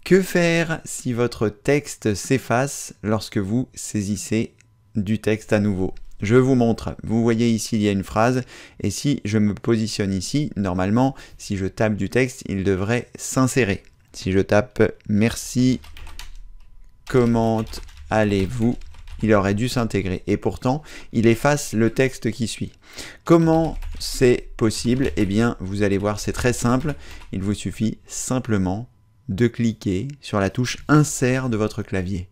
Que faire si votre texte s'efface lorsque vous saisissez du texte à nouveau? Je vous montre. Vous voyez ici, il y a une phrase, et si je me positionne ici, normalement, si je tape du texte, il devrait s'insérer. Si je tape « Merci, comment allez-vous ?» il aurait dû s'intégrer. Et pourtant, il efface le texte qui suit. Comment c'est possible? Eh bien, vous allez voir, c'est très simple. Il vous suffit simplement de cliquer sur la touche Insert de votre clavier.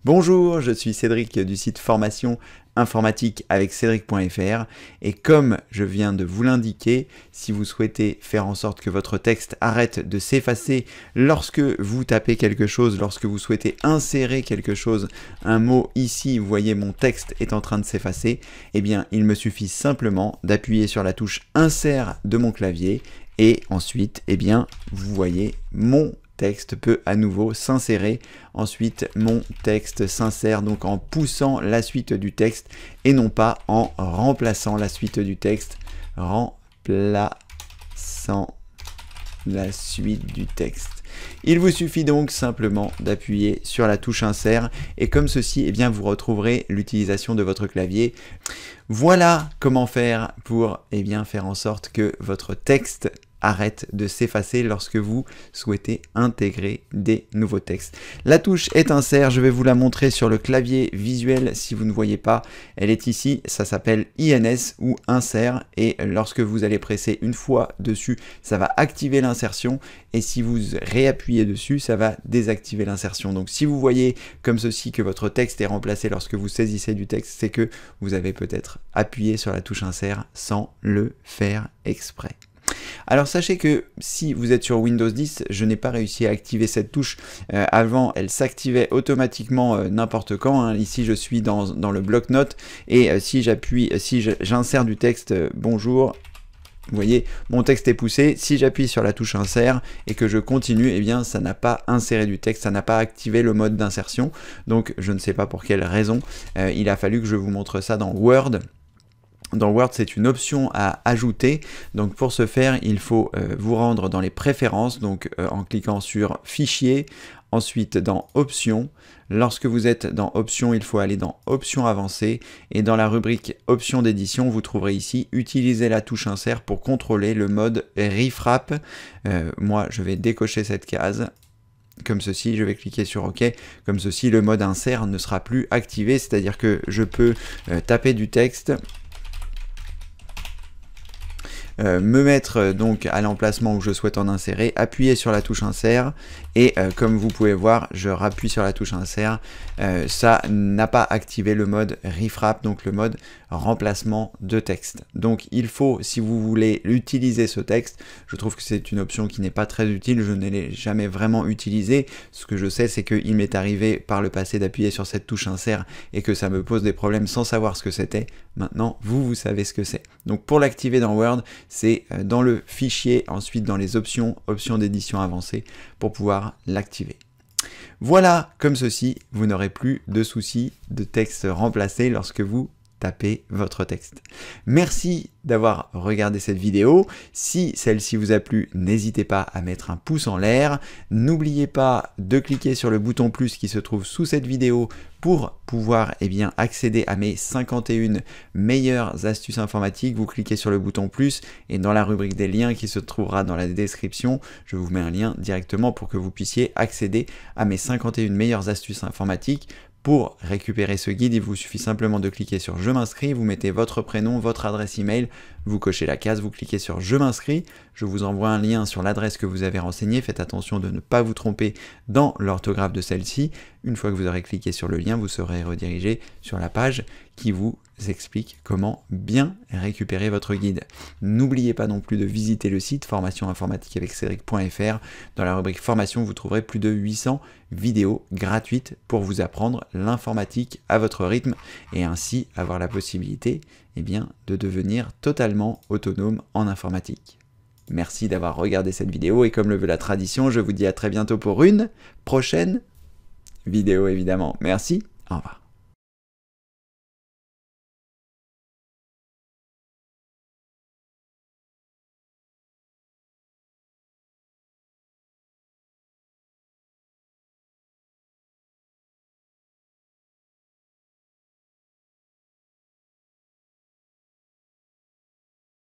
Bonjour, je suis Cédric du site formation informatique avec cédric.fr et comme je viens de vous l'indiquer, si vous souhaitez faire en sorte que votre texte arrête de s'effacer lorsque vous tapez quelque chose, lorsque vous souhaitez insérer quelque chose, un mot ici, vous voyez mon texte est en train de s'effacer, eh bien il me suffit simplement d'appuyer sur la touche Insert de mon clavier et ensuite, eh bien, vous voyez mon texte peut à nouveau s'insérer. Ensuite, mon texte s'insère donc en poussant la suite du texte et non pas en remplaçant la suite du texte. Remplaçant la suite du texte. Il vous suffit donc simplement d'appuyer sur la touche Insert et comme ceci, eh bien, vous retrouverez l'utilisation de votre clavier. Voilà comment faire pour faire en sorte que votre texte arrête de s'effacer lorsque vous souhaitez intégrer des nouveaux textes. La touche est Insert, je vais vous la montrer sur le clavier visuel si vous ne voyez pas. Elle est ici, ça s'appelle INS ou Insert et lorsque vous allez presser une fois dessus, ça va activer l'insertion et si vous réappuyez dessus, ça va désactiver l'insertion. Donc si vous voyez comme ceci que votre texte est remplacé lorsque vous saisissez du texte, c'est que vous avez peut-être appuyé sur la touche Insert sans le faire exprès. Alors sachez que si vous êtes sur Windows 10, je n'ai pas réussi à activer cette touche. Avant, elle s'activait automatiquement n'importe quand. Hein. Ici, je suis dans le bloc-notes et si j'insère du texte bonjour, vous voyez, mon texte est poussé. Si j'appuie sur la touche Insert et que je continue, eh bien, ça n'a pas inséré du texte, ça n'a pas activé le mode d'insertion. Donc, je ne sais pas pour quelle raison. Il a fallu que je vous montre ça dans Word. Dans Word, c'est une option à ajouter. Donc pour ce faire, il faut vous rendre dans les préférences, donc en cliquant sur Fichier, ensuite dans Options. Lorsque vous êtes dans Options, il faut aller dans Options avancées et dans la rubrique Options d'édition, vous trouverez ici Utiliser la touche Insert pour contrôler le mode Refrap. Moi, je vais décocher cette case. Comme ceci, je vais cliquer sur OK, comme ceci, le mode Insert ne sera plus activé, c'est-à-dire que je peux taper du texte, me mettre donc à l'emplacement où je souhaite en insérer, appuyer sur la touche Insert et comme vous pouvez voir, je rappuie sur la touche Insert, ça n'a pas activé le mode Refrap, donc le mode remplacement de texte. Donc il faut, si vous voulez utiliser ce texte, je trouve que c'est une option qui n'est pas très utile, je ne l'ai jamais vraiment utilisée. Ce que je sais, c'est qu'il m'est arrivé par le passé d'appuyer sur cette touche Insert et que ça me pose des problèmes sans savoir ce que c'était. Maintenant, vous savez ce que c'est. Donc pour l'activer dans Word, c'est dans le fichier, ensuite dans les options, options d'édition avancée, pour pouvoir l'activer. Voilà, comme ceci, vous n'aurez plus de soucis de texte remplacé lorsque vous tapez votre texte. Merci d'avoir regardé cette vidéo. Si celle-ci vous a plu, n'hésitez pas à mettre un pouce en l'air. N'oubliez pas de cliquer sur le bouton plus qui se trouve sous cette vidéo pour pouvoir accéder à mes 51 meilleures astuces informatiques. Vous cliquez sur le bouton plus et dans la rubrique des liens qui se trouvera dans la description, je vous mets un lien directement pour que vous puissiez accéder à mes 51 meilleures astuces informatiques. Pour récupérer ce guide, il vous suffit simplement de cliquer sur « Je m'inscris », vous mettez votre prénom, votre adresse email, vous cochez la case, vous cliquez sur « Je m'inscris », je vous envoie un lien sur l'adresse que vous avez renseignée, faites attention de ne pas vous tromper dans l'orthographe de celle-ci. Une fois que vous aurez cliqué sur le lien, vous serez redirigé sur la page qui vous explique comment bien récupérer votre guide. N'oubliez pas non plus de visiter le site formation informatique avec cédric.fr. Dans la rubrique formation, vous trouverez plus de 800 vidéos gratuites pour vous apprendre l'informatique à votre rythme et ainsi avoir la possibilité de devenir totalement autonome en informatique. Merci d'avoir regardé cette vidéo et comme le veut la tradition, je vous dis à très bientôt pour une prochaine vidéo évidemment. Merci, au revoir.